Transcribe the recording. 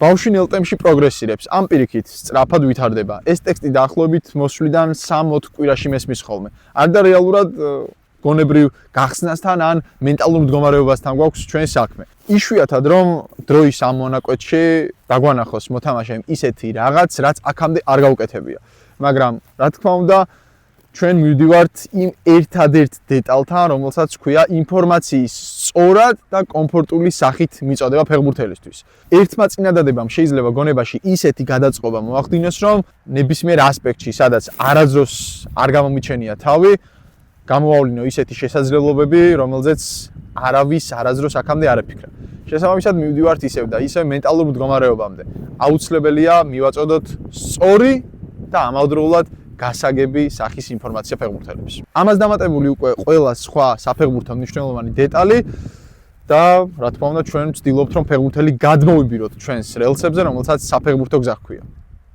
ბავშვი ნელ ტემპში პროგრესირებს, ამ პირიქით სწრაფად ვითარდება. ეს ტექსტი დაახლოებით მოსვლიდან 3-4 კვირაში მესმის ხოლმე. არ და რეალურად გონებრივ გახსნასთან ან მენტალურ მდგომარეობასთან გვაქვს ჩვენ საქმე. იშვიათად რომ დროის ამ მონაკვეთში დაგვანახოს მოთამაშემ ისეთი რაღაც, რაც აქამდე არ გაუკეთებია. მაგრამ რა თქმა უნდა, ჩვენ მივდივართ იმ ერთადერთ დეტალთან, რომელსაც ქვია ინფორმაციის სწორად და კომფორტული სახით მიწოდება ფეხბურთელისთვის. ერთმა წინადადებამ შეიძლება გონებაში ისეთი გადაწყობა მოახდინოს, რომ ნებისმიერ ასპექტში, სადაც არაძროს არ გამომიჩენია თავი, გამოავლინო ისეთი შესაძლებლობები, რომელზეც არავის არაძროს აქამდე არ აფიქრა. შესაბამისად მივდივართ ისევ და ისევ მენტალურ მდგომარეობამდე. აუცილებელია მივაწოდოთ სწორი და ამავდროულად გასაგები სახის ინფორმაცია ფეხბურთელებს. ამას დამატებული უკვე ყველა სხვა საფეხბურთო მნიშვნელოვანი დეტალი და რა თქმა უნდა ჩვენ ვცდილობთ რომ ფეხბურთელი გადმოვიბიროთ ჩვენს რელსებზე, რომელსაც საფეხბურთო გზა ჰქვია.